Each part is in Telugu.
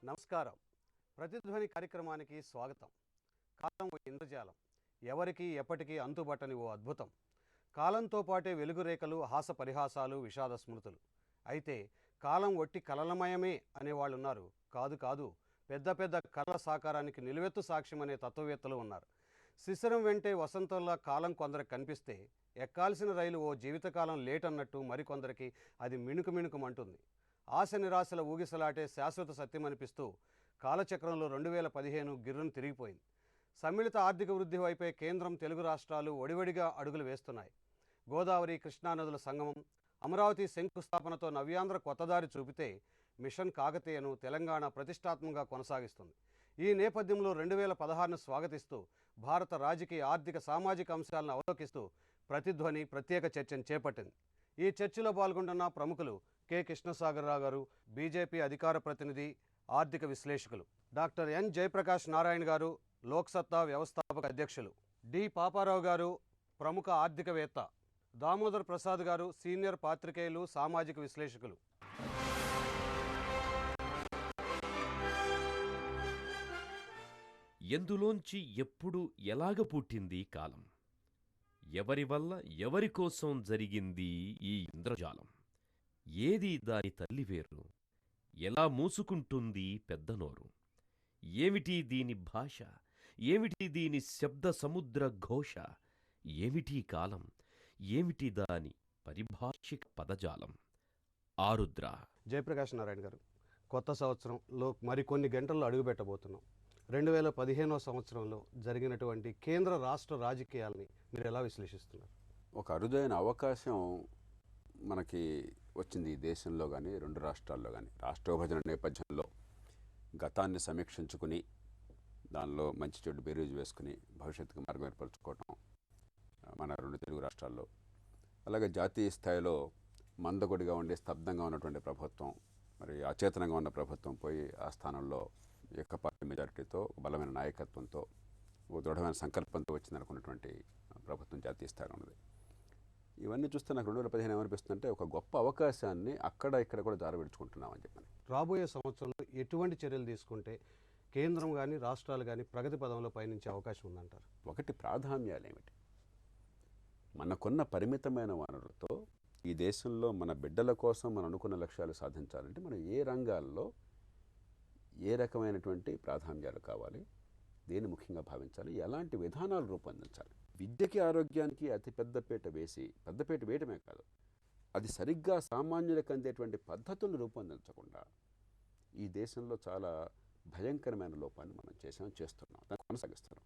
నమస్కారం. ప్రతిధ్వని కార్యక్రమానికి స్వాగతం. కాలం ఓ ఇంద్రజాలం, ఎవరికి ఎప్పటికీ అంతుబట్టని ఓ అద్భుతం. కాలంతో పాటే వెలుగురేఖలు, హాస పరిహాసాలు, విషాద స్మృతులు. అయితే కాలం ఒట్టి కలలమయమే అనేవాళ్ళున్నారు. కాదు కాదు, పెద్ద పెద్ద కళల సాకారానికి నిలువెత్తు సాక్ష్యమనే తత్వవేత్తలు ఉన్నారు. శిశిరం వెంటే వసంతంలా కాలం కొందరికి కనిపిస్తే, ఎక్కాల్సిన రైలు ఓ జీవితకాలం లేట్ అన్నట్టు మరికొందరికి అది మిణుకు మిణుకుమంటుంది. ఆశ నిరాశల ఊగిసలాటే శాశ్వత సత్యమనిపిస్తూ కాలచక్రంలో 2015 గిర్రును తిరిగిపోయింది. సమ్మిళిత ఆర్థిక వృద్ధి వైపే కేంద్రం, తెలుగు రాష్ట్రాలు ఒడివడిగా అడుగులు వేస్తున్నాయి. గోదావరి, కృష్ణానదుల సంగమం, అమరావతి శంకుస్థాపనతో నవ్యాంధ్ర కొత్తదారి చూపితే, మిషన్ కాకతీయను తెలంగాణ ప్రతిష్టాత్మకంగా కొనసాగిస్తుంది. ఈ నేపథ్యంలో 2016ను స్వాగతిస్తూ భారత రాజకీయ, ఆర్థిక, సామాజిక అంశాలను అవలోకిస్తూ ప్రతిధ్వని ప్రత్యేక చర్చను చేపట్టింది. ఈ చర్చలో పాల్గొంటున్న ప్రముఖులు కె కృష్ణసాగరరావు గారు, బీజేపీ అధికార ప్రతినిధి, ఆర్థిక విశ్లేషకులు; డాక్టర్ ఎన్ జయప్రకాష్ నారాయణ గారు, లోక్సత్తా వ్యవస్థాపక అధ్యక్షులు; డి పాపారావు గారు, ప్రముఖ ఆర్థికవేత్త; దామోదర్ ప్రసాద్ గారు, సీనియర్ పాత్రికేయులు, సామాజిక విశ్లేషకులు. ఎందులోంచి ఎప్పుడు ఎలాగ పుట్టింది కాలం? ఎవరి వల్ల ఎవరి కోసం జరిగింది ఈ ఇంద్రజాలం? ఏది దాని తల్లివేరు? ఎలా మూసుకుంటుంది పెద్ద నోరు? ఏమిటి దీని భాష? ఏమిటి దీని శబ్ద సముద్ర ఘోష? ఏమిటి కాలం? ఏమిటి దాని పరిభాషిక పదజాలం? ఆరుద్ర. జయప్రకాష్ నారాయణ గారు, కొత్త సంవత్సరంలో మరికొన్ని గంటల్లో అడుగుపెట్టబోతున్నాం. 2015వ సంవత్సరంలో జరిగినటువంటి కేంద్ర రాష్ట్ర రాజకీయాల్ని మీరు ఎలా విశ్లేషిస్తున్నారు? ఒక అరుదైన అవకాశం మనకి వచ్చింది ఈ దేశంలో కానీ, రెండు రాష్ట్రాల్లో కానీ. రాష్ట్ర విభజన నేపథ్యంలో గతాన్ని సమీక్షించుకుని, దానిలో మంచి చెడు బేరీజు వేసుకుని భవిష్యత్తుకు మార్గం ఏర్పరచుకోవటం మన రెండు తెలుగు రాష్ట్రాల్లో. అలాగే జాతీయ స్థాయిలో మందకొడిగా ఉండి స్తబ్దంగా ఉన్నటువంటి ప్రభుత్వం, మరి అచేతనంగా ఉన్న ప్రభుత్వం పోయి ఆ స్థానంలో ఏకపార్టీ మెజారిటీతో, బలమైన నాయకత్వంతో, ఓ దృఢమైన సంకల్పంతో వచ్చిందనుకున్నటువంటి ప్రభుత్వం జాతీయ స్థాయిలో ఉన్నది. ఇవన్నీ చూస్తే నాకు 2015 ఏమనిపిస్తుందంటే, ఒక గొప్ప అవకాశాన్ని అక్కడ ఇక్కడ కూడా జారవిడుచుకుంటున్నామని చెప్పని. రాబోయే సంవత్సరంలో ఎటువంటి చర్యలు తీసుకుంటే కేంద్రం కానీ, రాష్ట్రాలు కానీ ప్రగతి పదంలో పయనించే అవకాశం ఉందంటారు? ఒకటి, ప్రాధాన్యాలు ఏమిటి? మనకున్న పరిమితమైన వనరులతో ఈ దేశంలో మన బిడ్డల కోసం మనం అనుకున్న లక్ష్యాలు సాధించాలంటే మనం ఏ రంగాల్లో ఏ రకమైనటువంటి ప్రాధాన్యాలు కావాలి, దేన్ని ముఖ్యంగా భావించాలి, ఎలాంటి విధానాలు రూపొందించాలి? విద్యకి, ఆరోగ్యానికి అతి పెద్దపీట వేయటమే కాదు, అది సరిగ్గా సామాన్యులకు అందేటువంటి పద్ధతులను రూపొందించకుండా ఈ దేశంలో చాలా భయంకరమైన లోపాన్ని మనం చేస్తున్నాం, దాన్ని కొనసాగిస్తున్నాం.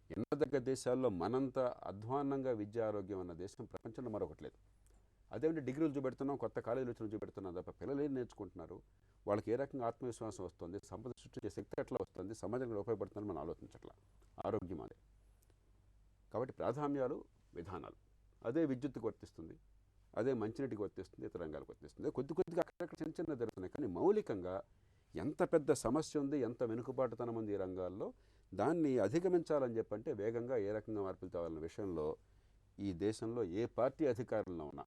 ఎన్నదగ్గ దేశాల్లో మనంత అధ్వాన్నంగా విద్య, ఆరోగ్యం అన్న దేశం ప్రపంచంలో మరొకటి లేదు. అదేమిటి, డిగ్రీలు చూపెడుతున్నాం, కొత్త కాలేజీలు వచ్చిన చూపెడుతున్నాం తప్ప పిల్లలు ఏం నేర్చుకుంటున్నారు? వాళ్ళకి ఏ రకంగా ఆత్మవిశ్వాసం వస్తుంది, సంపద సృష్టించే శక్తి ఎట్లా వస్తుంది, సమాజంలో ఉపయోగపడుతుందని మనం ఆలోచించట్లా. ఆరోగ్యం అదే. కాబట్టి ప్రాధాన్యాలు, విధానాలు అదే విద్యుత్తుకు వర్తిస్తుంది, అదే మంచినీటికి వర్తిస్తుంది, ఇతర రంగాలకు వర్తిస్తుంది. కొద్దిగా అక్కడక్కడ చిన్న చిన్న జరుగుతున్నాయి. కానీ మౌలికంగా ఎంత పెద్ద సమస్య ఉంది, ఎంత వెనుకబాటుతనం ఉంది ఈ రంగాల్లో, దాన్ని అధిగమించాలని చెప్పంటే వేగంగా ఏ రకంగా మార్పులు తేవాలన్న విషయంలో ఈ దేశంలో ఏ పార్టీ అధికారంలో ఉన్నా,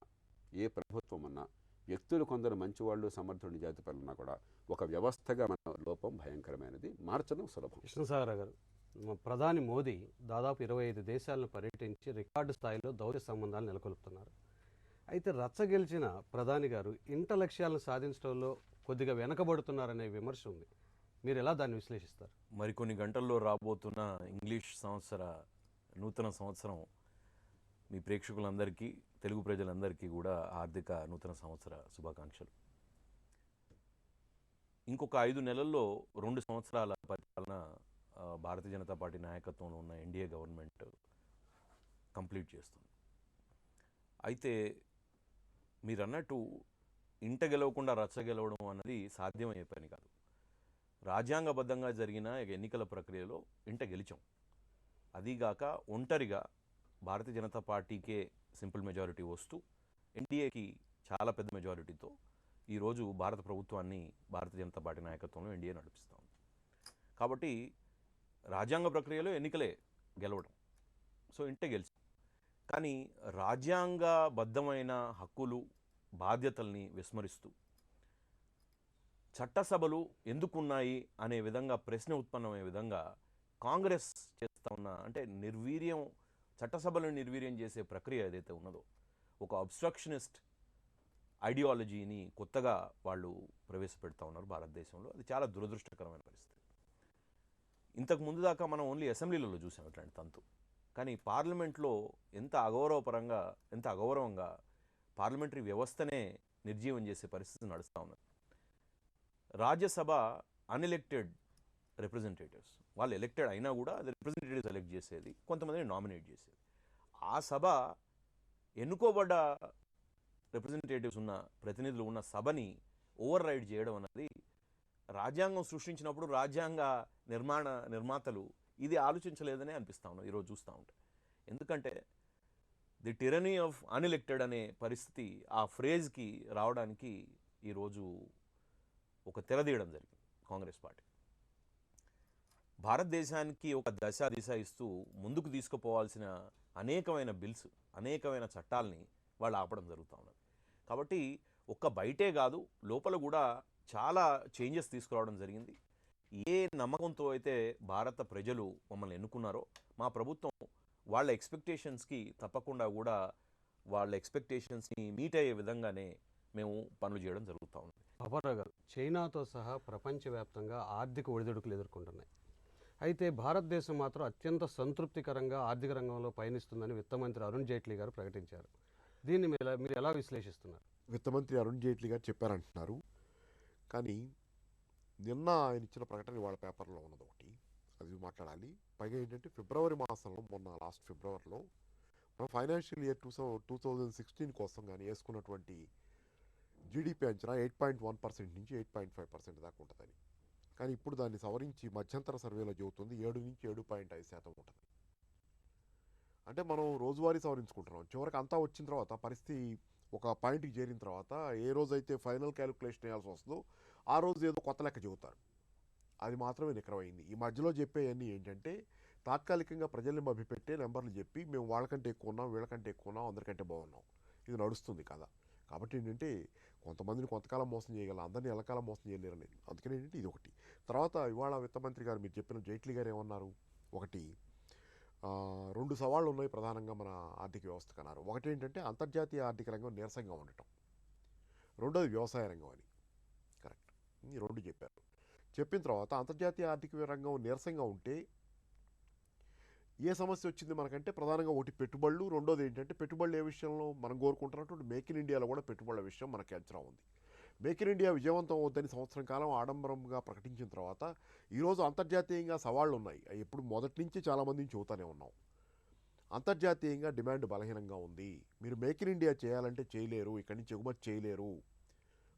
ఏ ప్రభుత్వం ఉన్నా, వ్యక్తులు కొందరు మంచివాళ్ళు, సమర్థుడు, నిజాయితీపరులు ఉన్నా కూడా ఒక వ్యవస్థగా మన లోపం భయంకరమైనది, మార్చడం సులభం. కృష్ణసాగర్ గారు, ప్రధాని మోదీ దాదాపు 25 దేశాలను పర్యటించి రికార్డు స్థాయిలో దౌత్య సంబంధాలు నెలకొల్పుతున్నారు. అయితే రచ్చగెలిచిన ప్రధాని గారు ఇంట లక్ష్యాలను సాధించడంలో కొద్దిగా వెనకబడుతున్నారనే విమర్శ ఉంది. మీరు ఎలా దాన్ని విశ్లేషిస్తారు? మరికొన్ని గంటల్లో రాబోతున్న ఇంగ్లీష్ నూతన సంవత్సరం మీ ప్రేక్షకులందరికీ, తెలుగు ప్రజలందరికీ కూడా ఆర్థిక నూతన సంవత్సర శుభాకాంక్షలు. ఇంకొక 5 నెలల్లో 2 సంవత్సరాల పరిపాలన భారతీయ జనతా పార్టీ నాయకత్వంలో ఉన్న ఎన్డీఏ గవర్నమెంట్ కంప్లీట్ చేస్తుంది. అయితే మీరు అన్నట్టు ఇంట గెలవకుండా రచ్చ గెలవడం అన్నది సాధ్యమయ్యే పని కాదు. రాజ్యాంగబద్ధంగా జరిగిన ఎన్నికల ప్రక్రియలో ఇంట గెలిచాం. అదీగాక ఒంటరిగా భారతీయ జనతా పార్టీకే సింపుల్ మెజారిటీ వస్తూ ఎన్డీఏకి చాలా పెద్ద మెజారిటీతో ఈరోజు భారత ప్రభుత్వాన్ని భారతీయ జనతా పార్టీ నాయకత్వంలో ఎన్డీఏ నడిపిస్తాం. కాబట్టి రాజ్యాంగ ప్రక్రియలో ఎన్నికలే గెలవడం, సో ఇంటే గెలిచాం. కానీ రాజ్యాంగబద్ధమైన హక్కులు, బాధ్యతల్ని విస్మరిస్తూ చట్టసభలు ఎందుకున్నాయి అనే విధంగా ప్రశ్న ఉత్పన్నమయ్యే విధంగా కాంగ్రెస్ చేస్తూ ఉన్న అంటే నిర్వీర్యం, చట్టసభలను నిర్వీర్యం చేసే ప్రక్రియ ఏదైతే ఉన్నదో, ఒక అబ్స్ట్రక్షనిస్ట్ ఐడియాలజీని కొత్తగా వాళ్ళు ప్రవేశపెడతా ఉన్నారు భారతదేశంలో. అది చాలా దురదృష్టకరమైన పరిస్థితి. ఇంతకు ముందు దాకా మనం ఓన్లీ అసెంబ్లీలలో చూసాం ఇట్లాంటి తంతు. కానీ పార్లమెంట్లో ఎంత అగౌరవంగా పార్లమెంటరీ వ్యవస్థనే నిర్జీవం చేసే పరిస్థితి నడుస్తూ ఉన్నది. రాజ్యసభ అన్ఎలెక్టెడ్ రిప్రజెంటేటివ్స్, వాళ్ళు ఎలెక్టెడ్ అయినా కూడా అది రిప్రజెంటేటివ్స్ ఎలెక్ట్ చేసేది, కొంతమందిని నామినేట్ చేసేది. ఆ సభ ఎన్నుకోబడ్డ రిప్రజెంటేటివ్స్ ఉన్న ప్రతినిధులు ఉన్న సభని ఓవర్ రైడ్ చేయడం అన్నది రాజ్యాంగం సృష్టించినప్పుడు రాజ్యాంగ నిర్మాతలు ఇది ఆలోచించలేదనే అనిపిస్తూ ఉన్నది ఈరోజు చూస్తూ ఉంటే. ఎందుకంటే ది టిరనీ ఆఫ్ అన్ఎలెక్టెడ్ అనే పరిస్థితి ఆ ఫ్రేజ్కి రావడానికి ఈరోజు ఒక తెరదీయడం జరిగింది కాంగ్రెస్ పార్టీ. భారతదేశానికి ఒక దిశ ఇస్తూ ముందుకు తీసుకుపోవాల్సిన అనేకమైన బిల్స్, అనేకమైన చట్టాలని వాళ్ళు ఆపడం జరుగుతూ ఉన్నది. కాబట్టి ఒక్క బయటే కాదు, లోపల కూడా చాలా చేంజెస్ తీసుకురావడం జరిగింది. ఏ నమ్మకంతో అయితే భారత ప్రజలు మమ్మల్ని ఎన్నుకున్నారో, మా ప్రభుత్వం వాళ్ళ ఎక్స్పెక్టేషన్స్కి తప్పకుండా కూడా వాళ్ళ ఎక్స్పెక్టేషన్స్ని మీట్ అయ్యే విధంగానే మేము పనులు చేయడం జరుగుతూ ఉంది. అపరావు గారు, చైనాతో సహా ప్రపంచవ్యాప్తంగా ఆర్థిక ఒడిదుడుకులు ఎదుర్కొంటున్నాయి. అయితే భారతదేశం మాత్రం అత్యంత సంతృప్తికరంగా ఆర్థిక రంగంలో పయనిస్తుందని విత్తమంత్రి అరుణ్ జైట్లీ గారు ప్రకటించారు. దీన్ని మీరు ఎలా విశ్లేషిస్తున్నారు? విత్తమంత్రి అరుణ్ జైట్లీ గారు చెప్పారంటున్నారు, కానీ నిన్న ఆయన ఇచ్చిన ప్రకటన వాళ్ళ పేపర్లో ఉన్నది ఒకటి, అది మాట్లాడాలి. పైగా ఏంటంటే ఫిబ్రవరి మాసంలో, మొన్న లాస్ట్ ఫిబ్రవరిలో మన ఫైనాన్షియల్ ఇయర్ 2016 కోసం కానీ వేసుకున్నటువంటి జీడిపి అంచనా 8.1% నుంచి 8.5% దాకా ఉంటుందని. కానీ ఇప్పుడు దాన్ని సవరించి మధ్యంతర సర్వేలో చెబుతుంది 7 నుంచి 7.5% ఉంటుంది. అంటే మనం రోజువారీ సవరించుకుంటున్నాం. చివరికి అంతా వచ్చిన తర్వాత పరిస్థితి ఒక పాయింట్కి చేరిన తర్వాత ఏ రోజైతే ఫైనల్ క్యాలిక్యులేషన్ వేయాల్సి వస్తుందో ఆ రోజు ఏదో కొత్త లెక్క చెబుతారు. అది మాత్రమే నికరమైంది. ఈ మధ్యలో చెప్పేవన్నీ ఏంటంటే తాత్కాలికంగా ప్రజల్ని మభ్యపెట్టే నెంబర్లు చెప్పి మేము వాళ్ళకంటే ఎక్కువ ఉన్నాం, వీళ్ళకంటే ఎక్కువ ఉన్నాం, అందరికంటే బాగున్నాం, ఇది నడుస్తుంది కదా. కాబట్టి ఏంటంటే కొంతమందిని కొంతకాలం మోసం చేయగలం, అందరినీ ఎల్లకాలం మోసం చేయలేరని. అందుకని ఏంటంటే ఇది ఒకటి. తర్వాత ఇవాళ విత్తమంత్రి గారు మీరు చెప్పిన జైట్లీ గారు ఏమన్నారు, ఒకటి 2 సవాళ్ళు ఉన్నాయి ప్రధానంగా మన ఆర్థిక వ్యవస్థకు అన్నారు. ఒకటి ఏంటంటే అంతర్జాతీయ ఆర్థిక రంగం నీరసంగా ఉండటం, రెండోది వ్యవసాయ రంగం అని. కరెక్ట్, ఈ 2 చెప్పారు. చెప్పిన తర్వాత అంతర్జాతీయ ఆర్థిక రంగం నీరసంగా ఉంటే ఏ సమస్య వచ్చింది మనకంటే ప్రధానంగా ఒకటి పెట్టుబడులు, రెండోది ఏంటంటే పెట్టుబడులు ఏ విషయంలో మనం కోరుకుంటున్నటువంటి మేక్ ఇన్ ఇండియాలో కూడా పెట్టుబడుల విషయం మనకి అంచనా ఉంది. మేక్ ఇన్ ఇండియా విజయవంతం అవుద్దని సంవత్సరం కాలం ఆడంబరంగా ప్రకటించిన తర్వాత ఈరోజు అంతర్జాతీయంగా సవాళ్ళు ఉన్నాయి. ఎప్పుడు మొదటి నుంచి చాలామందిని చూస్తూనే ఉన్నాం. అంతర్జాతీయంగా డిమాండ్ బలహీనంగా ఉంది, మీరు మేక్ ఇన్ ఇండియా చేయాలంటే చేయలేరు, ఇక్కడి నుంచి ఎగుమతి చేయలేరు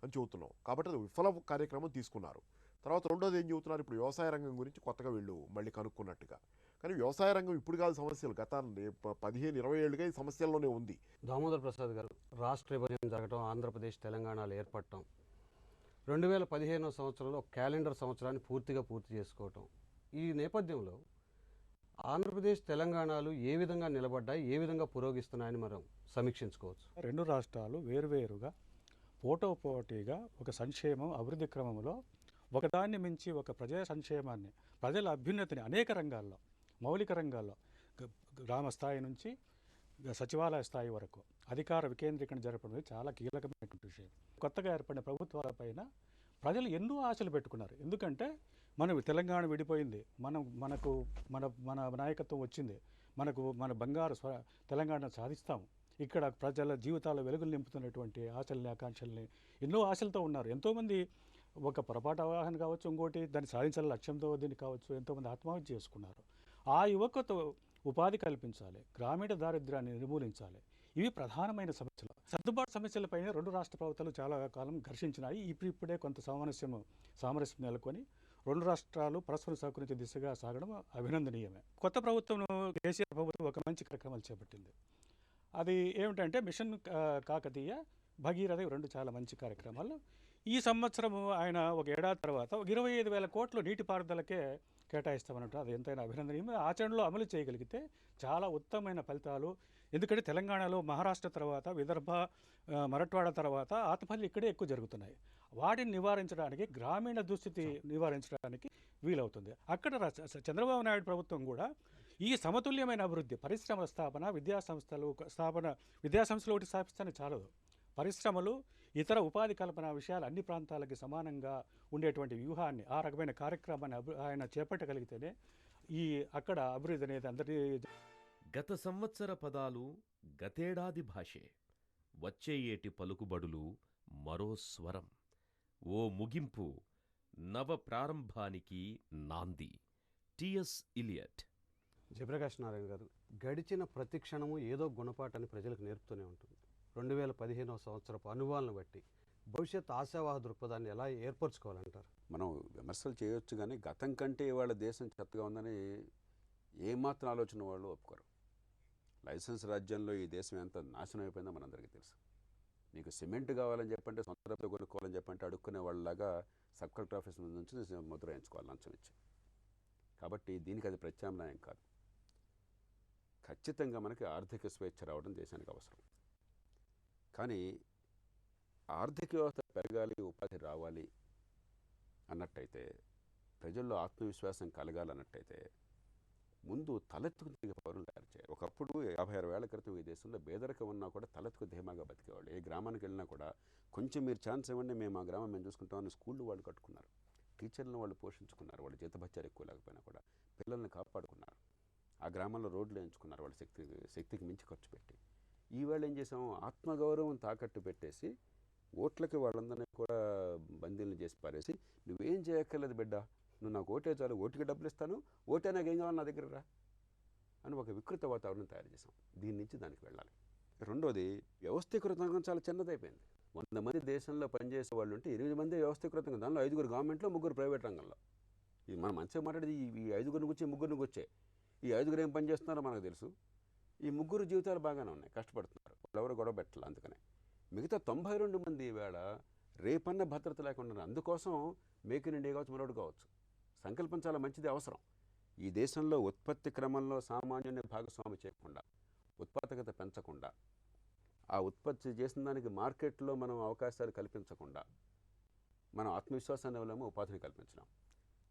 అని చెబుతున్నాం. కాబట్టి అది విఫల కార్యక్రమం తీసుకున్నారు. తర్వాత రెండోది ఏం చెబుతున్నారు, ఇప్పుడు వ్యవసాయ రంగం గురించి కొత్తగా వీళ్ళు మళ్ళీ కనుక్కున్నట్టుగా. కానీ వ్యవసాయ రంగం ఇప్పుడు కాదు సమస్యలు, గత 15-20 ఏళ్ళుగా ఈ సమస్యల్లోనే ఉంది. దామోదర్ ప్రసాద్ గారు, రాష్ట్ర విభజన జరగడం, ఆంధ్రప్రదేశ్ తెలంగాణలు ఏర్పడటం, 2015 సంవత్సరంలో క్యాలెండర్ సంవత్సరాన్ని పూర్తి చేసుకోవటం, ఈ నేపథ్యంలో ఆంధ్రప్రదేశ్ తెలంగాణలు ఏ విధంగా నిలబడ్డాయి, ఏ విధంగా పురోగిస్తున్నాయని మనం సమీక్షించుకోవచ్చు. 2 రాష్ట్రాలు వేరువేరుగా పోటాపోటీగా ఒక సంక్షేమం అభివృద్ధి క్రమంలో ఒకదాన్ని మించి ఒక ప్రజా సంక్షేమాన్ని, ప్రజల అభ్యున్నతిని అనేక రంగాల్లో, మౌలిక రంగాల్లో, గ్రామ స్థాయి నుంచి సచివాలయ స్థాయి వరకు అధికార వికేంద్రీకరణ జరపడం చాలా కీలకమైనటువంటి విషయం. కొత్తగా ఏర్పడిన ప్రభుత్వాలపైన ప్రజలు ఎన్నో ఆశలు పెట్టుకున్నారు. ఎందుకంటే మనం తెలంగాణ విడిపోయింది, మనకు మన నాయకత్వం వచ్చింది, మన బంగారు తెలంగాణ సాధిస్తాము, ఇక్కడ ప్రజల జీవితాల వెలుగులు నింపుతున్నటువంటి ఆశల్ని, ఆకాంక్షల్ని ఎన్నో ఆశలతో ఉన్నారు. ఎంతోమంది ఒక పొరపాటు అవగాహన కావచ్చు, ఇంకోటి దాన్ని సాధించాల లక్ష్యంతో దీన్ని కావచ్చు, ఎంతోమంది ఆత్మహత్య చేసుకున్నారు. ఆ యువకతో ఉపాధి కల్పించాలి, గ్రామీణ దారిద్ర్యాన్ని నిర్మూలించాలి. ఇవి ప్రధానమైన సమస్యలు. సర్దుబాటు సమస్యలపైన 2 రాష్ట్ర ప్రభుత్వాలు చాలా కాలం ఘర్షించినాయి. ఇప్పుడే కొంత సామరస్యం నెలకొని 2 రాష్ట్రాలు పరస్పరం సహకరించే దిశగా సాగడం అభినందనీయమే. కొత్త ప్రభుత్వం, కేసీఆర్ ప్రభుత్వం ఒక మంచి కార్యక్రమాలు చేపట్టింది. అది ఏమిటంటే మిషన్ కాకతీయ, భగీరథ, 2 చాలా మంచి కార్యక్రమాలు. ఈ సంవత్సరం ఆయన ఒక ఏడాది తర్వాత 25,000 కోట్లు నీటిపారుదలకే కేటాయిస్తామన్నట్టు, అది ఎంతైనా అభినందనీయం. ఆచరణలో అమలు చేయగలిగితే చాలా ఉత్తమమైన ఫలితాలు ఎందుకంటే తెలంగాణలో మహారాష్ట్ర తర్వాత విదర్భ, మరాఠ్వాడ తర్వాత ఆతపల్లి ఇక్కడే ఎక్కువ జరుగుతున్నాయి. వాటిని నివారించడానికి, గ్రామీణ దుస్థితి నివారించడానికి వీలవుతుంది. అక్కడ చంద్రబాబు నాయుడు ప్రభుత్వం కూడా ఈ సమతుల్యమైన అభివృద్ధి, పరిశ్రమల స్థాపన, విద్యాసంస్థలు స్థాపన, విద్యాసంస్థలు ఒకటి స్థాపిస్తానే చాలదు, పరిశ్రమలు, ఇతర ఉపాధి కల్పన విషయాలు అన్ని ప్రాంతాలకి సమానంగా ఉండేటువంటి వ్యూహాన్ని, ఆ రకమైన కార్యక్రమాన్ని ఆయన చేపట్టగలిగితేనే ఈ అక్కడ అభివృద్ధి అనేది అందరి. గత సంవత్సర పదాలు గతేడాది భాషే, వచ్చే ఏటి పలుకుబడులు మరో స్వరం, ఓ ముగింపు నవ ప్రారంభానికి నాంది. TS Elliot. జయప్రకాష్ నారాయణ గారు, గడిచిన ప్రతి క్షణము ఏదో గుణపాఠాన్ని ప్రజలకు నేర్పుతూనే ఉంటుంది. 2015వ సంవత్సరపు అనుభవాలను బట్టి భవిష్యత్ ఆశావాహ దృక్పథాన్ని ఎలా ఏర్పరచుకోవాలంటారు? మనం విమర్శలు చేయొచ్చు, కానీ గతం కంటే ఇవాళ దేశం చెత్తగా ఉందని ఏమాత్రం ఆలోచన వాళ్ళు ఒప్పుకోరు. లైసెన్స్ రాజ్యంలో ఈ దేశం ఎంత నాశనం అయిపోయిందో మనందరికీ తెలుసు. నీకు సిమెంట్ కావాలని చెప్పంటే, సొంత డబ్బుతో కొనుక్కోవాలని చెప్పంటే అడుక్కునే వాళ్ళలాగా సబ్ కలెక్టర్ ఆఫీస్ నుంచి ముద్ర వేయించుకోవాలి లంచం ఇచ్చి. కాబట్టి దీనికి అది ప్రత్యామ్నాయం కాదు. ఖచ్చితంగా మనకి ఆర్థిక స్వేచ్ఛ రావడం దేశానికి అవసరం. కానీ ఆర్థిక వ్యవస్థ పెరగాలి, ఉపాధి రావాలి అన్నట్టయితే, ప్రజల్లో ఆత్మవిశ్వాసం కలగాలన్నట్టయితే ముందు తలెత్తుకు తిరిగే పౌరులు తయారు చేయాలి. ఒకప్పుడు 50-60 ఏళ్ల క్రితం ఈ దేశంలో పేదరికం ఉన్నా కూడా తలెత్తుకు ధీమాగా బతికేవాళ్ళు. ఏ గ్రామానికి వెళ్ళినా కూడా కొంచెం మీరు ఛాన్స్ ఇవ్వండి, మేము ఆ గ్రామం మేము చూసుకుంటామని స్కూళ్ళు వాళ్ళు కట్టుకున్నారు, టీచర్లను వాళ్ళు పోషించుకున్నారు, వాళ్ళ జీతభత్యాలు ఎక్కువ లేకపోయినా కూడా పిల్లల్ని కాపాడుకున్నారు, ఆ గ్రామంలో రోడ్లు వేయించుకున్నారు వాళ్ళ శక్తికి మించి ఖర్చు పెట్టి. ఈవేళ ఏం చేసాము, ఆత్మగౌరవం తాకట్టు పెట్టేసి ఓట్లకి వాళ్ళందరినీ కూడా బందీలను చేసి పారేసి, నువ్వేం చేయక్కర్లేదు బిడ్డ, నువ్వు నాకు ఓటే చాలు, ఓటుకి డబ్బులు ఇస్తాను, ఓటే నాకు ఏం కావాలి నా దగ్గర రా అని ఒక వికృత వాతావరణం తయారు చేసాం. దీని నుంచి దానికి వెళ్ళాలి. రెండోది, వ్యవస్థీకృతంగా చాలా చిన్నదైపోయింది. 100 మంది దేశంలో పనిచేసే వాళ్ళు ఉంటే 8 మంది వ్యవస్థీకృతంగా, దానిలో 5 గవర్నమెంట్లో, 3 ప్రైవేట్ రంగంలో. ఇది మనం మంచిగా మాట్లాడేది ఈ 5 గురించి 3 వచ్చే. ఈ 5 ఏం పని చేస్తున్నారో మనకు తెలుసు. ఈ 3 జీవితాలు బాగానే ఉన్నాయి, కష్టపడుతున్నారు, వాళ్ళు ఎవరు గొడవ పెట్టాలి. అందుకనే మిగతా 92 మంది ఈవేళ రేపన్న భద్రత లేకుండా. అందుకోసం మేక్ ఇన్ ఇండియా కావచ్చు, మరొకటి కావచ్చు, సంకల్పం చాలా మంచిది, అవసరం. ఈ దేశంలో ఉత్పత్తి క్రమంలో సామాన్యుని భాగస్వామి చేయకుండా, ఉత్పాదకత పెంచకుండా, ఆ ఉత్పత్తి చేసిన దానికి మార్కెట్లో మనం అవకాశాలు కల్పించకుండా, మనం ఆత్మవిశ్వాసాన్ని వల్ల ఉపాధిని కల్పించడం.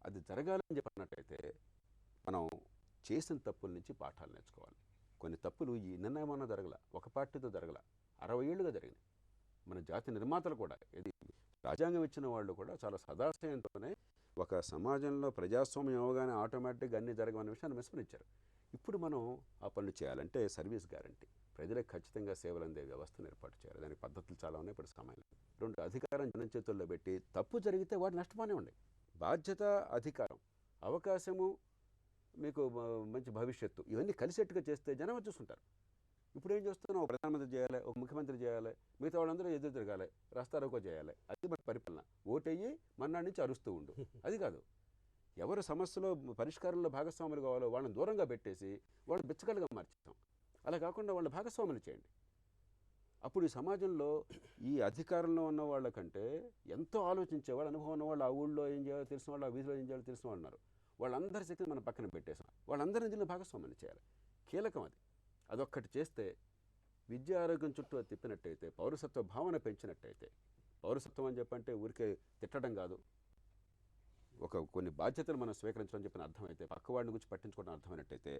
అది జరగాలని చెప్పినట్టయితే మనం చేసిన తప్పుల నుంచి పాఠాలు నేర్చుకోవాలి. కొన్ని తప్పులు ఈ నిర్ణయమన్నా జరగల, ఒక పార్టీతో జరగల, 60 ఏళ్ళుగా జరిగినాయి. మన జాతి నిర్మాతలు కూడా, ఇది రాజ్యాంగం ఇచ్చిన వాళ్ళు కూడా చాలా సదాశయంతోనే ఒక సమాజంలో ప్రజాస్వామ్యం అవగానే ఆటోమేటిక్గా అన్నీ జరగమనే విషయాన్ని విస్మరించారు. ఇప్పుడు మనం ఆ పనులు చేయాలంటే సర్వీస్ గ్యారంటీ, ప్రజలకు ఖచ్చితంగా సేవలు అందే వ్యవస్థను ఏర్పాటు చేయాలి. దానికి పద్ధతులు చాలా ఉన్నాయి, ఇప్పుడు సమయం లేదు. 2, అధికారం జనం చేతుల్లో పెట్టి తప్పు జరిగితే వాటి నష్టమానే ఉన్నాయి. బాధ్యత, అధికారం, అవకాశము, మీకు మంచి భవిష్యత్తు, ఇవన్నీ కలిసేట్టుగా చేస్తే జనం చూసుకుంటారు. ఇప్పుడు ఏం చేస్తున్నాం, ఒక ప్రధానమంత్రి చేయాలి, ఒక ముఖ్యమంత్రి చేయాలి, మిగతా వాళ్ళందరూ ఎదురు తిరగాలి, రాస్తారోకో చేయాలి. అది మన పరిపాలన. ఓటయ్యి మన్నాడి నుంచి అరుస్తూ ఉండు, అది కాదు. ఎవరు సమస్యలో పరిష్కారంలో భాగస్వాములు కావాలో వాళ్ళని దూరంగా పెట్టేసి వాళ్ళని బిచ్చగలుగా మార్చాం. అలా కాకుండా వాళ్ళని భాగస్వాములు చేయండి. అప్పుడు ఈ సమాజంలో ఈ అధికారంలో ఉన్న వాళ్ళకంటే ఎంతో ఆలోచించేవాళ్ళు, అనుభవం ఉన్నవాళ్ళు, ఆ ఊళ్ళో ఏం చేయాలో తెలిసిన వాళ్ళు, ఆ వీధిలో ఏం చేయాలో తెలిసిన వాళ్ళు ఉన్నారు. వాళ్ళందరి శక్తిని మనం పక్కన పెట్టేసాం. వాళ్ళందరినీ దీనిలో భాగస్వామ్యం చేయాలి, కీలకం అది. అదొక్కటి చేస్తే, విద్య ఆరోగ్యం చుట్టూ అది తిప్పినట్టయితే, పౌరసత్వ భావన పెంచినట్టయితే, పౌరసత్వం అని చెప్పంటే ఊరికే తిట్టడం కాదు, కొన్ని బాధ్యతలు మనం స్వీకరించడం చెప్పిన అర్థమైతే, పక్కవాడిని గురించి పట్టించుకోవడం అర్థమైనట్టయితే,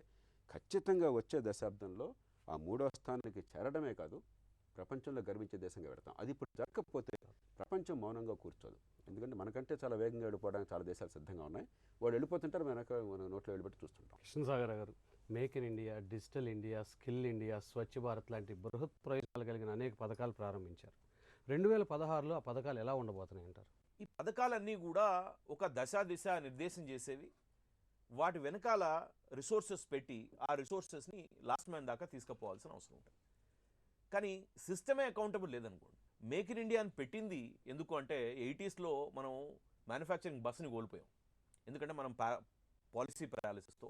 ఖచ్చితంగా వచ్చే దశాబ్దంలో ఆ 3వ స్థానానికి చేరడమే కాదు, ప్రపంచంలో గర్వించే దేశంగా పెడతాం. అది ఇప్పుడు జరగకపోతే ప్రపంచం మౌనంగా కూర్చోదు. ఎందుకంటే మనకంటే చాలా వేగంగా వెళ్ళిపోవడానికి చాలా దేశాలు సిద్ధంగా ఉన్నాయి. వాళ్ళు వెళ్ళిపోతుంటారు, వెనక మన నోట్లో వెళ్ళిపెట్టి చూస్తుంటాం. కృష్ణసాగర్ గారు, make in India, digital India, skill India, Swachh Bharat లాంటి బృహత్ ప్రయోజనాలు కలిగిన అనేక పథకాలు ప్రారంభించారు. 2016లో ఆ పథకాలు ఎలా ఉండబోతున్నాయి అంటారు? ఈ పథకాలన్నీ కూడా ఒక దిశ నిర్దేశం చేసేవి. వాటి వెనకాల రిసోర్సెస్ పెట్టి ఆ రిసోర్సెస్ని లాస్ట్ మ్యాన్ దాకా తీసుకుపోవాల్సిన అవసరం ఉంటుంది. కానీ సిస్టమే అకౌంటబుల్ లేదనుకోండి. మేక్ ఇన్ ఇండియా అని పెట్టింది ఎందుకు అంటే, 80sలో మనం మ్యానుఫ్యాక్చరింగ్ బస్ని కోల్పోయాం. ఎందుకంటే మనం పాలసీ పారాలిసిస్తో,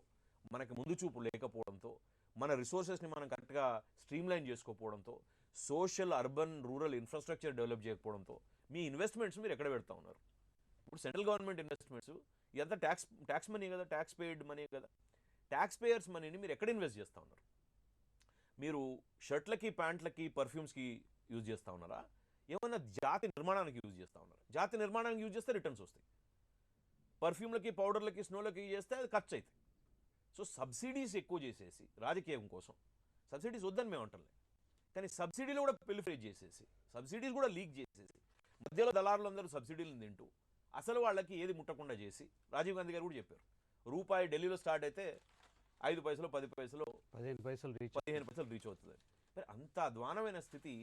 మనకి ముందు చూపు లేకపోవడంతో, మన రిసోర్సెస్ని మనం కరెక్ట్గా స్ట్రీమ్లైన్ చేసుకోకపోవడంతో, social, urban, rural infrastructure develop చేయకపోవడంతో మీ ఇన్వెస్ట్మెంట్స్ మీరు ఎక్కడ పెడతా ఉన్నారు? ఇప్పుడు సెంట్రల్ గవర్నమెంట్ ఇన్వెస్ట్మెంట్స్ ఎంత ట్యాక్స్ మనీ కదా, ట్యాక్స్ పేడ్ మనీ కదా, ట్యాక్స్ పేయర్స్ మనీని మీరు ఎక్కడ ఇన్వెస్ట్ చేస్తూ ఉన్నారు? మీరు షర్ట్లకి ప్యాంట్లకి పర్ఫ్యూమ్స్కి యూజ్ చేస్తూ ఉన్నారా, ఏమన్నా జాతి నిర్మాణానికి యూజ్ చేస్తూ ఉన్నారా? జాతి నిర్మాణానికి యూజ్ చేస్తే రిటర్న్స్ వస్తాయి. పర్ఫ్యూమ్లకి, పౌడర్లకి, స్నోలకి చేస్తే అది ఖర్చు అవుతాయి. సో సబ్సిడీస్ ఎక్కువ చేసేసి రాజకీయం కోసం, సబ్సిడీస్ వద్దని మేము అంటలే, కానీ సబ్సిడీలు కూడా ప్రిలిఫరేట్ చేసేసి, సబ్సిడీలు కూడా లీక్ చేసేసి, మధ్యలో దళారులు అందరూ సబ్సిడీలను తింటూ అసలు వాళ్ళకి ఏది ముట్టకుండా చేసి, రాజీవ్ గాంధీ గారు కూడా చెప్పారు, రూపాయి ఢిల్లీలో స్టార్ట్ అయితే 5 పైసలు 10 పైసలు 15 పైసలు 15 పైసలు రీచ్ అవుతుంది. మరి అంత అధ్వానమైన స్థితి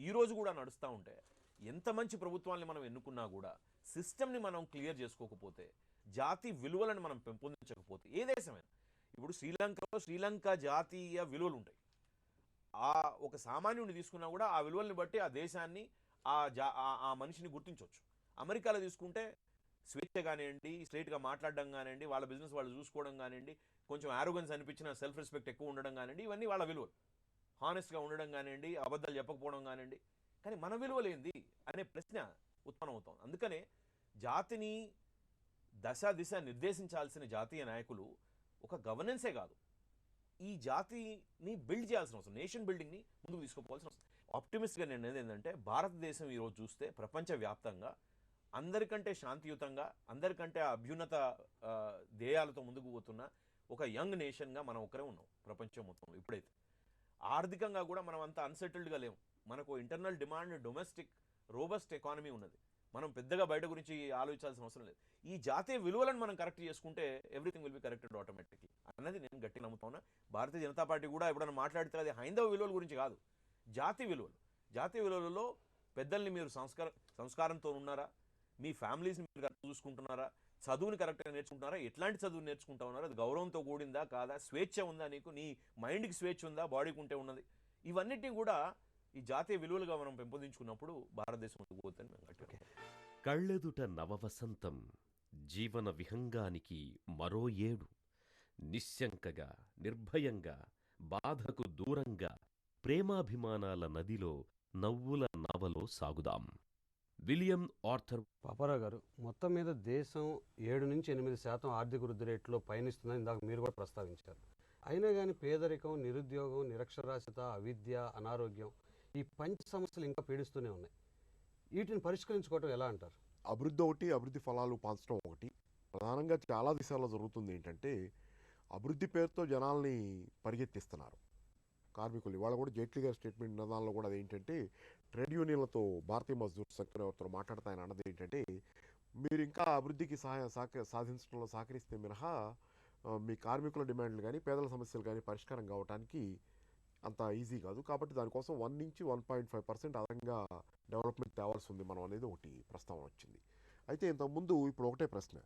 ఈరోజు కూడా నడుస్తూ ఉంటే, ఎంత మంచి ప్రభుత్వాన్ని మనం ఎన్నుకున్నా కూడా సిస్టమ్ని మనం క్లియర్ చేసుకోకపోతే, జాతి విలువలను మనం పెంపొందించకపోతే, ఏ దేశమైనా, ఇప్పుడు శ్రీలంకలో శ్రీలంక జాతీయ విలువలు ఉంటాయి. ఆ ఒక సామాన్యుడిని తీసుకున్నా కూడా ఆ విలువల్ని బట్టి ఆ దేశాన్ని, ఆ మనిషిని గుర్తించవచ్చు. అమెరికాలో తీసుకుంటే స్వేచ్ఛ కానివ్వండి, స్ట్రైట్గా మాట్లాడడం కానివ్వండి, వాళ్ళ బిజినెస్ వాళ్ళు చూసుకోవడం కానివ్వండి, కొంచెం ఆరోగెన్స్ అనిపించిన సెల్ఫ్ రెస్పెక్ట్ ఎక్కువ ఉండడం కానివ్వండి, ఇవన్నీ వాళ్ళ విలువలు. హానెస్ట్గా ఉండడం కానివ్వండి, అబద్ధాలు చెప్పకపోవడం కానివ్వండి. కానీ మన విలువలు ఏంది అనే ప్రశ్న ఉత్పన్నమవుతుంది. అందుకనే జాతిని దిశ నిర్దేశించాల్సిన జాతీయ నాయకులు ఒక గవర్నెన్సే కాదు, ఈ జాతిని బిల్డ్ చేయాల్సిన అవసరం, నేషన్ బిల్డింగ్ని ముందుకు తీసుకుపోవాల్సిన అవసరం. ఆప్టిమిస్ట్గా నేను అనేది ఏంటంటే, భారతదేశం ఈరోజు చూస్తే ప్రపంచవ్యాప్తంగా అందరికంటే శాంతియుతంగా, అందరికంటే అభ్యున్నత ధ్యేయాలతో ముందుకు పోతున్న ఒక యంగ్ నేషన్గా మనం ఒకరే ఉన్నాం ప్రపంచం మొత్తంలో. ఇప్పుడైతే ఆర్థికంగా కూడా మనం అంత అన్సెటిల్డ్గా లేము. మనకు internal demand, domestic robust economy ఉన్నది. మనం పెద్దగా బయట గురించి ఆలోచించాల్సిన అవసరం లేదు. ఈ జాతీయ విలువలను మనం కరెక్ట్ చేసుకుంటే everything will be corrected automatically అన్నది నేను గట్టిగా నమ్ముతున్నా. భారతీయ జనతా పార్టీ కూడా ఎప్పుడైనా మాట్లాడితే అది హైందవ విలువల గురించి కాదు, జాతీయ విలువలు. జాతీయ విలువలలో పెద్దల్ని మీరు సంస్కారంతో ఉన్నారా, మీ ఫ్యామిలీస్ని మీరు కరెక్ట్ చూసుకుంటున్నారా, చదువుని కరెక్ట్గా నేర్చుకుంటున్నారా, ఎట్లాంటి చదువు నేర్చుకుంటా ఉన్నారా, అది గౌరవంతో కూడిందా కాదా, స్వేచ్ఛ ఉందా, నీకు నీ మైండ్కి స్వేచ్ఛ ఉందా, బాడీకి ఉంటే ఉన్నది, ఇవన్నిటిని కూడా ఈ జాతీయ విలువలుగా మనం పెంపొందించుకున్నప్పుడు భారతదేశం ముందుకు పోతుందని మేము గట్టిగా. కళ్ళెదుట నవవసంతం, జీవన విహంగానికి మరో ఏడు. నిశ్శంకగా, నిర్భయంగా, బాధకు దూరంగా, ప్రేమాభిమానాల నదిలో, నవ్వుల నావలో సాగుదాం. William Arthur. పాపారావు గారు, మొత్తం మీద దేశం 7-8% ఆర్థిక వృద్ధి రేట్లో పయనిస్తుందని ఇందాక మీరు కూడా ప్రస్తావించారు. అయినా కానీ పేదరికం, నిరుద్యోగం, నిరక్షరాస్యత, అవిద్య, అనారోగ్యం, ఈ పంచ సమస్యలు ఇంకా పీడిస్తూనే ఉన్నాయి. వీటిని పరిష్కరించుకోవటం ఎలా అంటారు? అభివృద్ధి ఒకటి, అభివృద్ధి ఫలాలు పంచడం ఒకటి. ప్రధానంగా చాలా దేశాల్లో జరుగుతుంది ఏంటంటే, అభివృద్ధి పేరుతో జనాల్ని పరిగెత్తిస్తున్నారు కార్మికులు. ఇవాళ కూడా జైట్లీ గారి స్టేట్మెంట్ నినాదాల్లో కూడా అదేంటంటే, ట్రేడ్ యూనియన్లతో, భారతీయ మజ్దూర్ సంఘం ఎవరితో మాట్లాడుతా ఆయన అన్నది ఏంటంటే, మీరు ఇంకా అభివృద్ధికి సాధించడంలో సహకరిస్తే మినహా మీ కార్మికుల డిమాండ్లు కానీ, పేదల సమస్యలు కానీ పరిష్కారం కావడానికి అంత ఈజీ కాదు. కాబట్టి దానికోసం 1-1.5% అదనంగా డెవలప్మెంట్ తేవాల్సి ఉంది మనం అనేది ఒకటి ప్రస్తావన వచ్చింది. అయితే ఇంతకుముందు ఇప్పుడు ఒకటే ప్రశ్న,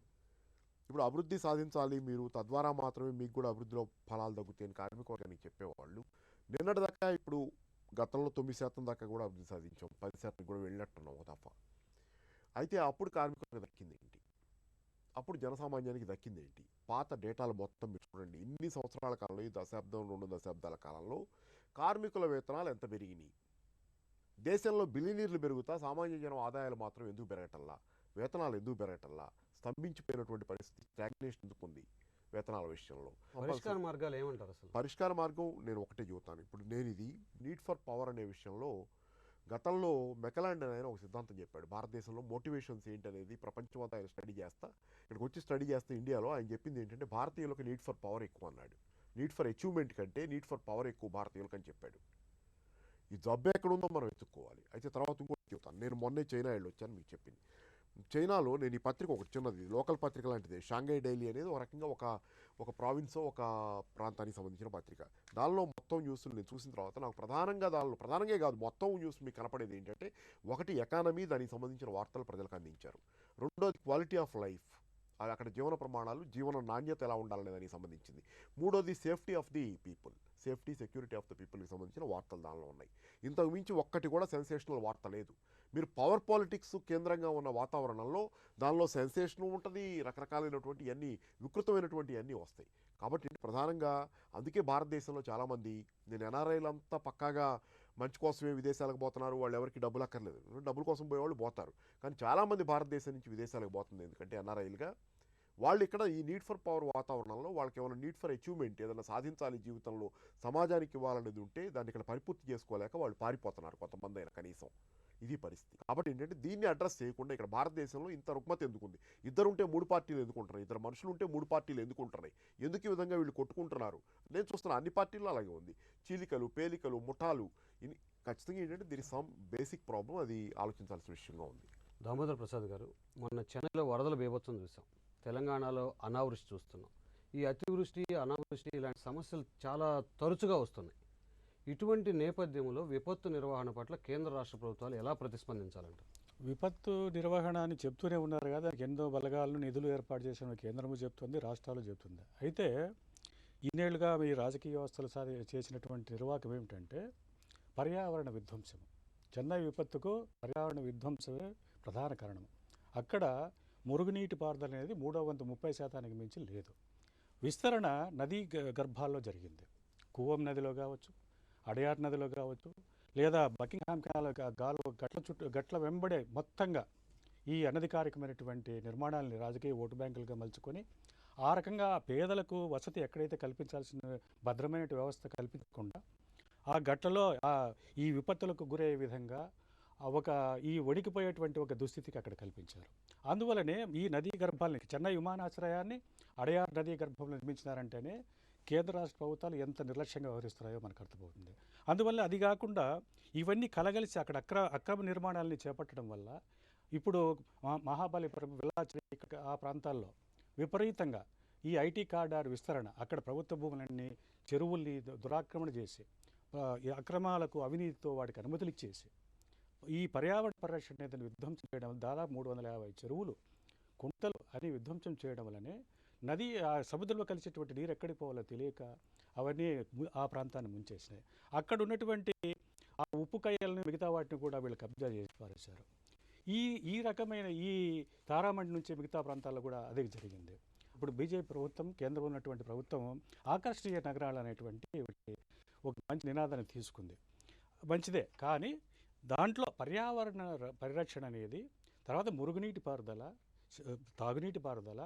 ఇప్పుడు అభివృద్ధి సాధించాలి మీరు, తద్వారా మాత్రమే మీకు కూడా అభివృద్ధిలో ఫలాలు తగ్గుతాయని కార్మిక వర్గానికి చెప్పేవాళ్ళు. నిన్నటి దాకా, ఇప్పుడు గతంలో 9% దాకా కూడా అభివృద్ధి సాధించాం, 10% కూడా వెళ్ళినట్టున్నాం ఒక దఫా. అయితే అప్పుడు కార్మికులకు దక్కింది ఏంటి, అప్పుడు జనసామాన్యానికి దక్కింది ఏంటి? పాత డేటాలు మొత్తం మీరు చూడండి. ఇన్ని సంవత్సరాల కాలంలో, ఈ దశాబ్దం 2 దశాబ్దాల కాలంలో కార్మికుల వేతనాలు ఎంత పెరిగినాయి? దేశంలో బిలియనీర్లు పెరుగుతా సామాన్య జనం ఆదాయాలు మాత్రం ఎందుకు పెరగటల్లా, వేతనాలు ఎందుకు పెరగటల్లా? స్తంభించిపోయినటువంటి పరిస్థితి, స్టాగ్నేషన్ ఎందుకు ఉంది వేతనాల విషయంలో? పరిష్కార మార్గాలు ఏమంటారు అసలు? పరిష్కార మార్గం నేను ఒకటే చెబుతాను. ఇప్పుడు నేను ఇది నీడ్ ఫర్ పవర్ అనే విషయంలో గతంలో మెకలాండ్ ఆయన ఒక సిద్ధాంతం చెప్పాడు. భారతదేశంలో మోటివేషన్స్ ఏంటనేది ప్రపంచమంతా ఆయన స్టడీ చేస్తా, ఇక్కడికి వచ్చి స్టడీ చేస్తే ఇండియాలో ఆయన చెప్పింది ఏంటంటే, భారతీయులకు నీడ్ ఫర్ పవర్ ఎక్కువ అన్నాడు. నీడ్ ఫర్ అచీవ్మెంట్ కంటే నీడ్ ఫర్ పవర్ ఎక్కువ భారతీయులకు అని చెప్పాడు. ఈ జబ్బు ఎక్కడుందో మనం వెతుక్కోవాలి. అయితే తర్వాత ఇంకోటి చెబుతాను. నేను మొన్నే చైనా వెళ్ళి వచ్చాను, మీకు చెప్పింది. చైనాలో నేను ఈ పత్రిక ఒకటి చిన్నది, లోకల్ పత్రిక లాంటిది, షాంఘై డైలీ అనేది ఒక రకంగా ఒక ప్రావిన్స్, ఒక ప్రాంతానికి సంబంధించిన పత్రిక. దానిలో మొత్తం న్యూస్లు నేను చూసిన తర్వాత నాకు ప్రధానంగా కాదు, మొత్తం న్యూస్ మీకు కనపడేది ఏంటంటే, ఒకటి ఎకానమీ, దానికి సంబంధించిన వార్తలు ప్రజలకు అందించారు. రెండోది క్వాలిటీ ఆఫ్ లైఫ్, అక్కడ జీవన ప్రమాణాలు, జీవన నాణ్యత ఎలా ఉండాలనే దానికి సంబంధించింది. మూడోది safety of the people, safety security of the పీపుల్కి సంబంధించిన వార్తలు దానిలో ఉన్నాయి. ఇంతకు మించి ఒక్కటి కూడా సెన్సేషనల్ వార్త లేదు. మీరు పవర్ పాలిటిక్స్ కేంద్రంగా ఉన్న వాతావరణంలో దానిలో సెన్సేషన్ ఉంటుంది, రకరకాలైనటువంటి అన్ని వికృతమైనటువంటి అన్నీ వస్తాయి. కాబట్టి ప్రధానంగా అందుకే భారతదేశంలో చాలామంది, నేను ఎన్ఆర్ఐలంతా పక్కాగా మంచి కోసమే విదేశాలకు పోతున్నారు, వాళ్ళు ఎవరికి డబ్బులు అక్కర్లేదు, డబ్బుల కోసం పోయేవాళ్ళు పోతారు. కానీ చాలామంది భారతదేశం నుంచి విదేశాలకు పోతుంది ఎందుకంటే ఎన్ఆర్ఐలుగా వాళ్ళు ఇక్కడ ఈ నీడ్ ఫర్ పవర్ వాతావరణంలో వాళ్ళకి ఏమైనా నీడ్ ఫర్ అచీవ్మెంట్ ఏదైనా సాధించాలి జీవితంలో, సమాజానికి ఇవ్వాలనేది ఉంటే దాన్ని ఇక్కడ పరిపూర్తి చేసుకోలేక వాళ్ళు పారిపోతున్నారు కొంతమంది అయినా కనీసం. ఇది పరిస్థితి. కాబట్టి ఏంటంటే దీన్ని అడ్రస్ చేయకుండా ఇక్కడ భారతదేశంలో ఇంత రుగ్మత ఎందుకుంది? ఇద్దరుంటే 3 పార్టీలు ఎందుకుంటున్నాయి? ఇద్దరు మనుషులు ఉంటే 3 పార్టీలు ఎందుకుంటున్నాయి? ఎందుకు ఈ విధంగా వీళ్ళు కొట్టుకుంటున్నారు? నేను చూస్తున్నా అన్ని పార్టీల్లో అలాగే ఉంది. చీలికలు, పేలికలు, ముఠాలు. ఖచ్చితంగా ఏంటంటే దీని సమ్ బేసిక్ ప్రాబ్లం, అది ఆలోచించాల్సిన విషయంగా ఉంది. దామోదర్ ప్రసాద్ గారు, మొన్న చెన్నైలో వరదల బీభత్సం చూసాం, తెలంగాణలో అనావృష్టి చూస్తున్నాం. ఈ అతివృష్టి, అనావృష్టి ఇలాంటి సమస్యలు చాలా తరచుగా వస్తున్నాయి. ఇటువంటి నేపథ్యంలో విపత్తు నిర్వహణ పట్ల కేంద్ర రాష్ట్ర ప్రభుత్వాలు ఎలా ప్రతిస్పందించాలంట? విపత్తు నిర్వహణ అని చెప్తూనే ఉన్నారు కదా, ఎన్నో బలగాలను నిధులు ఏర్పాటు చేసిన కేంద్రము చెప్తుంది, రాష్ట్రాలు చెప్తుంది. అయితే ఇన్నేళ్లుగా ఈ రాజకీయ వ్యవస్థలు చేసినటువంటి నిర్వాహకం ఏమిటంటే పర్యావరణ విధ్వంసం. చెన్నై విపత్తుకు పర్యావరణ విధ్వంసమే ప్రధాన కారణం. అక్కడ మురుగునీటి పారుదల అనేది 30% మించి లేదు. విస్తరణ నదీ గర్భాల్లో జరిగింది. కూవం నదిలో కావచ్చు, అడయార్ నదిలో కావచ్చు, లేదా బకింగ్హామ్ గాలు గట్ల వెంబడే మొత్తంగా ఈ అనధికారికమైనటువంటి నిర్మాణాలని రాజకీయ ఓటు బ్యాంకులుగా మలుచుకొని ఆ రకంగా పేదలకు వసతి ఎక్కడైతే కల్పించాల్సిన భద్రమైన వ్యవస్థ కల్పించకుండా ఆ గట్లలో ఈ విపత్తులకు గురయ్యే విధంగా ఈ ఒడికిపోయేటువంటి ఒక దుస్థితికి అక్కడ కల్పించారు. అందువలనే ఈ నదీ గర్భాలని, చెన్నై విమానాశ్రయాన్ని అడయార్ నదీ గర్భంలో నిర్మించినారంటేనే కేంద్ర రాష్ట్ర ప్రభుత్వాలు ఎంత నిర్లక్ష్యంగా వ్యవహరిస్తున్నాయో మనకు అర్థమవుతుంది. అందువల్ల అది కాకుండా ఇవన్నీ కలగలిసి అక్కడ అక్రమ నిర్మాణాలని చేపట్టడం వల్ల ఇప్పుడు మహాబలిపురం, విల్లాచరి ఆ ప్రాంతాల్లో విపరీతంగా ఈ ఐటీ కారిడార్ విస్తరణ, అక్కడ ప్రభుత్వ భూములన్నీ చెరువుల్ని దురాక్రమణ చేసి అక్రమాలకు అవినీతితో వాటికి అనుమతులు ఇచ్చేసి ఈ పర్యావరణ పరిరక్షణ అనేది విధ్వంసం చేయడం వల్ల దాదాపు 350 చెరువులు, కుంటలు అని విధ్వంసం చేయడం వల్లనే నది సముద్రంలో కలిసేటువంటి నీరు ఎక్కడికి పోవాలో తెలియక అవన్నీ ఆ ప్రాంతాన్ని ముంచేసినాయి. అక్కడ ఉన్నటువంటి ఆ ఉప్పు కయ్యలను మిగతా వాటిని కూడా వీళ్ళు కబ్జా చేసి పారేశారు. ఈ రకమైన ఈ తారామండి నుంచి మిగతా ప్రాంతాల్లో కూడా అదే జరిగింది. ఇప్పుడు బీజేపీ ప్రభుత్వం, కేంద్రంలో ఉన్నటువంటి ప్రభుత్వం ఆకర్షణీయ నగరాలు అనేటువంటి ఒక మంచి నినాదాన్ని తీసుకుంది, మంచిదే. కానీ దాంట్లో పర్యావరణ పరిరక్షణ అనేది, తర్వాత మురుగునీటి పారుదల, తాగునీటి పారుదల,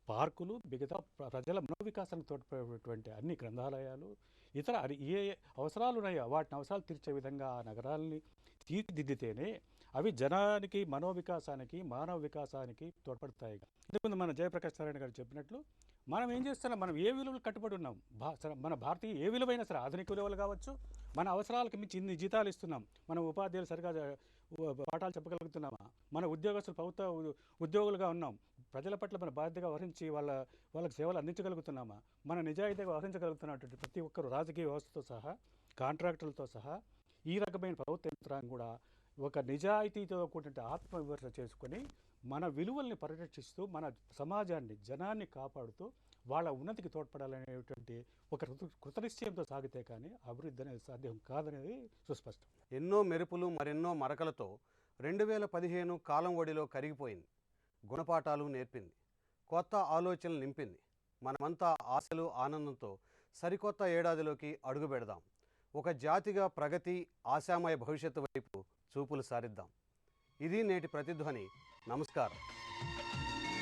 పార్కులు, మిగతా ప్రజల మనోవికాసానికి తోడ్పడేటువంటి అన్ని గ్రంథాలయాలు, ఇతర ఏ అవసరాలు ఉన్నాయో వాటిని అవసరాలు తీర్చే విధంగా ఆ నగరాలని తీర్చిదిద్దితేనే అవి జనానికి, మనోవికాసానికి, మానవ వికాసానికి తోడ్పడతాయి. ఇంతకుముందు మన జయప్రకాష్ నారాయణ గారు చెప్పినట్లు మనం ఏం చేస్తున్నాం, మనం ఏ విలువలు కట్టుబడి ఉన్నాం, మన భారతీయ ఏ విలువైనా సరే, ఆధునిక విలువలు కావచ్చు, మన అవసరాలకు మించి ఇన్ని జీతాలు ఇస్తున్నాం, మన ఉపాధ్యాయులు సరిగా పాఠాలు చెప్పగలుగుతున్నామా, మన ఉద్యోగస్తులు ప్రభుత్వ ఉద్యోగులుగా ఉన్నాం, ప్రజల పట్ల మన బాధ్యతగా వహించి వాళ్ళకి సేవలు అందించగలుగుతున్నామా, మన నిజాయితీగా వహించగలుగుతున్నటువంటి ప్రతి ఒక్కరు రాజకీయ వ్యవస్థతో సహా, కాంట్రాక్టులతో సహా ఈ రకమైన ప్రభుత్వ యంత్రాంగం కూడా ఒక నిజాయితీతో కూడిన ఆత్మవిమర్శ చేసుకొని మన విలువల్ని పరిరక్షిస్తూ మన సమాజాన్ని, జనాన్ని కాపాడుతూ వాళ్ళ ఉన్నతికి తోడ్పడాలనేటువంటి ఒక కృతనిశ్చయంతో సాగితే కానీ అభివృద్ధి అనేది సాధ్యం కాదనేది సుస్పష్టం. ఎన్నో మెరుపులు, మరెన్నో మరకలతో 2015 కాలం ఒడిలో కరిగిపోయింది. గుణపాఠాలు నేర్పింది, కొత్త ఆలోచనలు నింపింది. మనమంతా ఆశలు, ఆనందంతో సరికొత్త ఏడాదిలోకి అడుగు పెడదాం. ఒక జాతిగా ప్రగతి, ఆశామయ భవిష్యత్తు వైపు చూపులు సారిద్దాం. ఇది నేటి ప్రతిధ్వని. నమస్కారం.